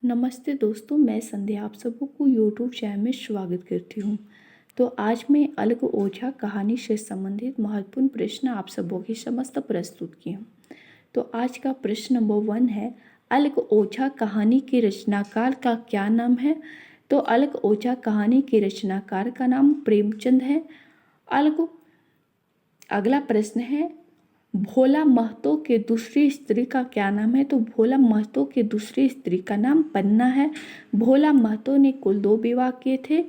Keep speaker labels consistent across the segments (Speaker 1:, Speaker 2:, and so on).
Speaker 1: नमस्ते दोस्तों, मैं संध्या आप सबों को यूट्यूब चैनल में स्वागत करती हूँ। तो आज मैं अलग ओझा कहानी से संबंधित महत्वपूर्ण प्रश्न आप सबों के समस्त प्रस्तुत की हूँ। तो आज का प्रश्न नंबर 1 है, अलग ओझा कहानी के रचनाकार का क्या नाम है? तो अलग ओझा कहानी के रचनाकार का नाम प्रेमचंद है। अगला प्रश्न है, भोला महतो के दूसरी स्त्री का क्या नाम है? तो भोला महतो के दूसरी स्त्री का नाम पन्ना है। भोला महतो ने कुल 2 विवाह किए थे।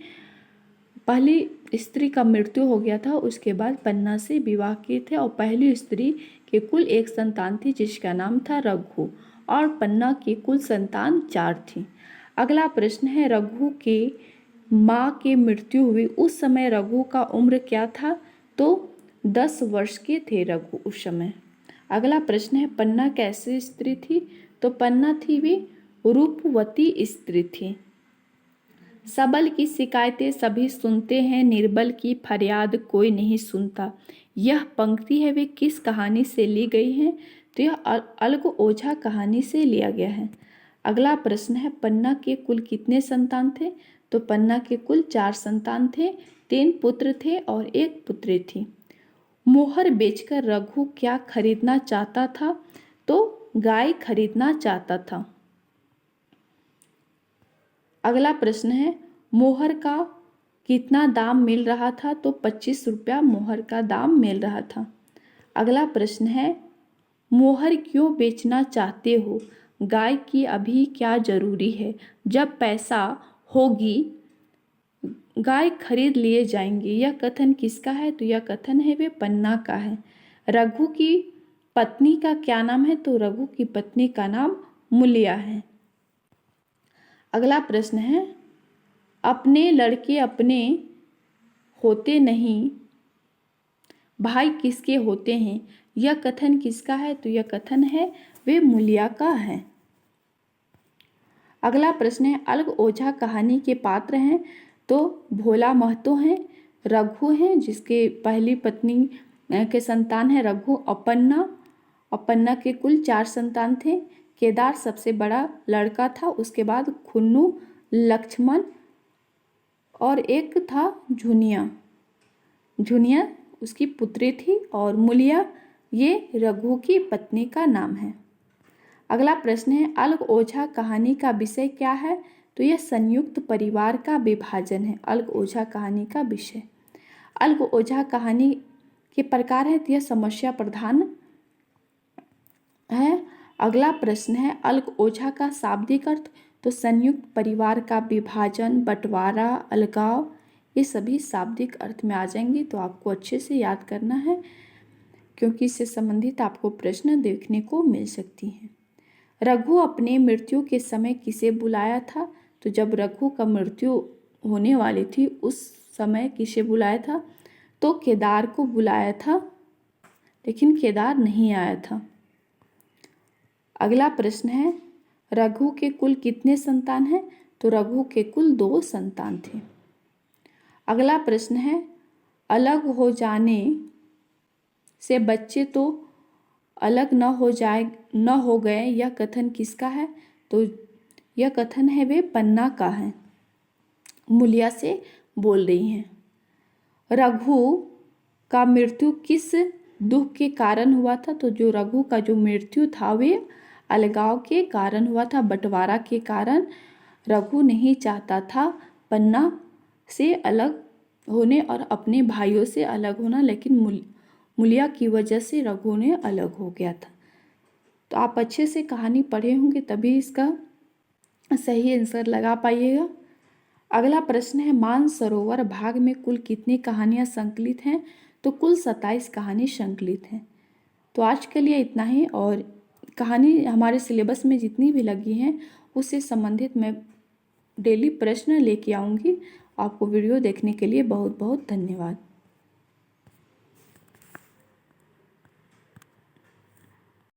Speaker 1: पहली स्त्री का मृत्यु हो गया था, उसके बाद पन्ना से विवाह किए थे और पहली स्त्री के कुल 1 संतान थी जिसका नाम था रघु, और पन्ना की कुल संतान 4 थी। अगला प्रश्न है, रघु के माँ की मृत्यु हुई उस समय रघु का उम्र क्या था? तो 10 वर्ष के थे रघु उस समय। अगला प्रश्न है, पन्ना कैसी स्त्री थी? तो पन्ना थी वे रूपवती स्त्री थी। सबल की शिकायतें सभी सुनते हैं, निर्बल की फरियाद कोई नहीं सुनता। यह पंक्ति है वे किस कहानी से ली गई है? तो यह अलग ओझा कहानी से लिया गया है। अगला प्रश्न है, पन्ना के कुल कितने संतान थे? तो पन्ना के कुल 4 संतान थे, 3 पुत्र थे और 1 पुत्री थी। मोहर बेचकर रघु क्या खरीदना चाहता था? तो गाय खरीदना चाहता था। अगला प्रश्न है, मोहर का कितना दाम मिल रहा था? तो 25 रुपया मोहर का दाम मिल रहा था। अगला प्रश्न है, मोहर क्यों बेचना चाहते हो? गाय की अभी क्या जरूरी है? जब पैसा होगी गाय खरीद लिए जाएंगे। यह कथन किसका है? तो यह कथन है वे पन्ना का है। रघु की पत्नी का क्या नाम है? तो रघु की पत्नी का नाम मूलिया है। अगला प्रश्न है, अपने लड़के अपने होते नहीं, भाई किसके होते हैं? यह कथन किसका है? तो यह कथन है वे मूलिया का है। अगला प्रश्न है, अलग ओझा कहानी के पात्र हैं। तो भोला महतो हैं, रघु हैं जिसके पहली पत्नी के संतान है रघु, और पन्ना के कुल 4 संतान थे। केदार सबसे बड़ा लड़का था, उसके बाद खुन्नू, लक्ष्मण और एक था झुनिया उसकी पुत्री थी, और मूलिया ये रघु की पत्नी का नाम है। अगला प्रश्न है, अलग ओझा कहानी का विषय क्या है? तो यह संयुक्त परिवार का विभाजन है। अलग ओझा कहानी का विषय। अलग ओझा कहानी के प्रकार है तो यह समस्या प्रधान है। अगला प्रश्न है, अलग ओझा का शाब्दिक अर्थ? तो संयुक्त परिवार का विभाजन, बंटवारा, अलगाव, ये सभी शाब्दिक अर्थ में आ जाएंगे। तो आपको अच्छे से याद करना है क्योंकि इससे संबंधित आपको प्रश्न देखने को मिल सकती हैं। रघु अपने मृत्यु के समय किसे बुलाया था? तो जब रघु का मृत्यु होने वाली थी उस समय किसे बुलाया था? तो केदार को बुलाया था, लेकिन केदार नहीं आया था। अगला प्रश्न है, रघु के कुल कितने संतान हैं? तो रघु के कुल 2 संतान थे। अगला प्रश्न है, अलग हो जाने से बच्चे तो अलग न हो गए, यह कथन किसका है? तो यह कथन है वे पन्ना का है। मूलिया से बोल रही हैं। रघु का मृत्यु किस दुख के कारण हुआ था? तो जो रघु का जो मृत्यु था वे अलगाव के कारण हुआ था, बंटवारा के कारण। रघु नहीं चाहता था पन्ना से अलग होने और अपने भाइयों से अलग होना, लेकिन मूलिया की वजह से रघु ने अलग हो गया था। तो आप अच्छे से कहानी पढ़े होंगे तभी इसका सही आंसर लगा पाइएगा। अगला प्रश्न है, मानसरोवर भाग में कुल कितनी कहानियां संकलित हैं? तो कुल 27 कहानी संकलित हैं। तो आज के लिए इतना ही, और कहानी हमारे सिलेबस में जितनी भी लगी हैं उससे संबंधित मैं डेली प्रश्न लेके आऊँगी। आपको वीडियो देखने के लिए बहुत बहुत धन्यवाद।